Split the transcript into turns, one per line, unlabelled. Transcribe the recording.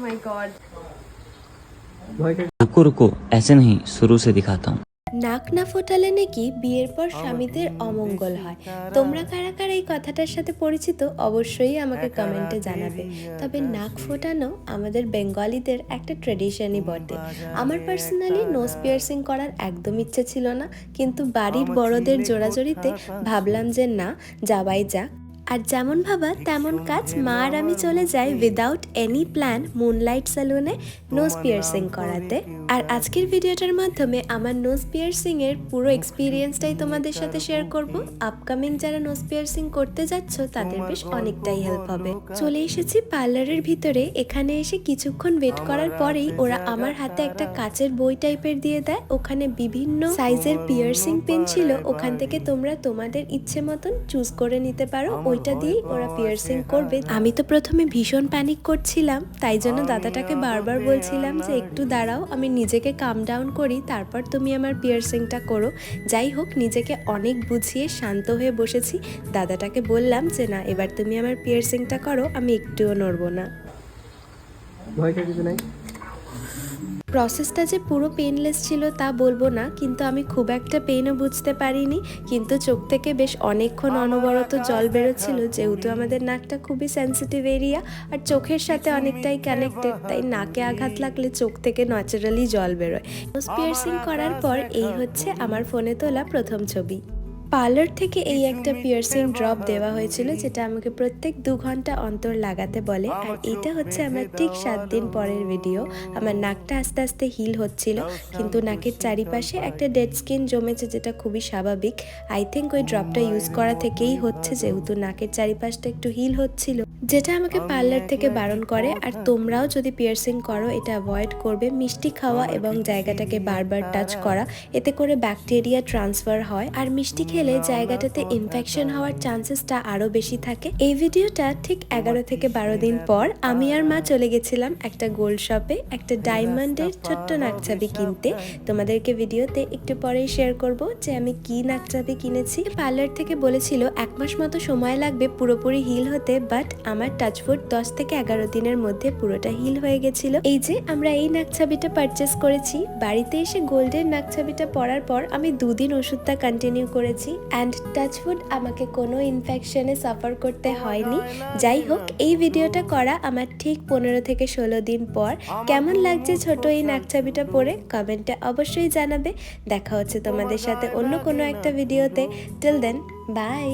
My God.
रुको रुको, ऐसे नहीं, शुरू से दिखाता हूँ।
নাক না ফোটালে নাকি বিয়ের পর স্বামীদের অমঙ্গল হয়। তোমরা কারা কারা এই কথাটার সাথে পরিচিত অবশ্যই আমাকে কমেন্টে জানাবে। তবে নাক ফোটানো আমাদের বেঙ্গলিদের একটা ট্রেডিশনই বটে। আমার পার্সোনালি নোজ পিয়ার্সিং করার একদম ইচ্ছে ছিল না, কিন্তু বাড়ির বড়দের জোরাজোরিতে ভাবলাম যে না, যাওয়াই যাক। আর যেমন ভাবা তেমন কাজ, মা আর আমি চলে যাই উইদাউট এনি প্ল্যান মুনলাইট সেলুনে নোজ পিয়ার্সিং করাতে। আর আজকের ভিডিওটার মাধ্যমে আমার নোজ পিয়ার্সিং এর পুরো এক্সপিরিয়েন্সটাই তোমাদের সাথে শেয়ার করব। আপকামিং যারা নোজ পিয়ার্সিং করতে যাচ্ছ তাদের বেশ অনেকটাই হেল্প হবে। চলে এসেছি পার্লারের ভিতরে। এখানে এসে কিছুক্ষণ ওয়েট করার পরেই ওরা আমার হাতে একটা কাচের বই টাইপের দিয়ে দেয়। ওখানে বিভিন্ন সাইজের পিয়ার্সিং পেন ছিল, ওখান থেকে তোমরা তোমাদের ইচ্ছে মতন চুজ করে নিতে পারো। ওইটা দিয়েই ওরা পিয়ার্সিং করবে। আমি তো প্রথমে ভীষণ প্যানিক করছিলাম, তাই জন্য দাদাটাকে বারবার বলছিলাম যে একটু দাঁড়াও, আমি নিজেকে কাম ডাউন করি, তারপর তুমি আমার পিয়ার্সিংটা করো। যাই হোক, নিজেকে অনেক বুঝিয়ে শান্ত হয়ে বসেছি। দাদাটাকে বললাম যে না, এবার তুমি আমার পিয়ার্সিংটা করো, আমি একটুও নড়বো না। প্রসেসটা যে পুরো পেনলেস ছিল তা বলবো না, কিন্তু আমি খুব একটা পেনও বুঝতে পারিনি। কিন্তু চোখ থেকে বেশ অনেকক্ষণ অনবরত জল বেরোচ্ছিল, যেহেতু আমাদের নাকটা খুবই সেন্সিটিভ এরিয়া আর চোখের সাথে অনেকটাই কানেক্টেড, তাই নাকে আঘাত লাগলে চোখ থেকে ন্যাচারালি জল বেরোয়। নোজ পিয়ার্সিং করার পর এই হচ্ছে আমার ফোনে তোলা প্রথম ছবি। পার্লার থেকে এই একটা পিয়ার্সিং ড্রপ দেওয়া হয়েছিল, যেটা আমাকে প্রত্যেক 2 ঘন্টা অন্তর লাগাতে বলে। আর এইটা হচ্ছে আমার ঠিক 7 দিন পরের ভিডিও। আমার নাকটা আস্তে আস্তে হিল হচ্ছিল, কিন্তু নাকের চারিপাশে একটা ডেড স্কিন জমেছে, যেটা খুবই স্বাভাবিক। আই থিঙ্ক ওই ড্রপটা ইউজ করা থেকেই হচ্ছে, যেহেতু নাকের চারিপাশটা একটু হিল হচ্ছিল, যেটা আমাকে পার্লার থেকে বারণ করে। আর তোমরাও যদি পিয়ার্সিং করো এটা অ্যাভয়েড করবে। মিষ্টি খাওয়া এবং জায়গাটাকে বারবার টাচ করা, এতে করে ব্যাকটেরিয়া ট্রান্সফার হয়, আর মিষ্টি খেলে জায়গাটাতে ইনফেকশন হওয়ার চান্সেসটা আরো বেশি থাকে। এই ভিডিওটা ঠিক 11 থেকে 12 দিন পর আমি আর মা চলে গেছিলাম একটা গোল্ড শপে একটা ডায়মন্ডের ছোট্ট নাকছাবি কিনতে। তোমাদেরকে ভিডিওতে একটু পরেই শেয়ার করব যে আমি কি নাকছাবি কিনেছি। পার্লার থেকে বলেছিল 1 মাস মতো সময় লাগবে পুরোপুরি হিল হতে, বাট আমার টাচফুট 10 থেকে 11 দিনের মধ্যে পুরোটা হিল হয়ে গেছিল। এই যে আমরা এই নাকছাবিটা পারচেস করেছি। বাড়িতে এসে গোল্ডের নাকছাবিটা পরার পর আমি 2 দিন ওষুধটা কন্টিনিউ করেছি, অ্যান্ড টাচফুড আমাকে কোনো ইনফেকশনে সাফার করতে হয়নি। যাই হোক, এই ভিডিওটা করা আমার ঠিক 15 থেকে 16 দিন পর। কেমন লাগছে ছোট এই নাকছাবিটা পরে কমেন্টে অবশ্যই জানাবে। দেখা হচ্ছে তোমাদের সাথে অন্য কোনো একটা ভিডিওতে। Till then, by.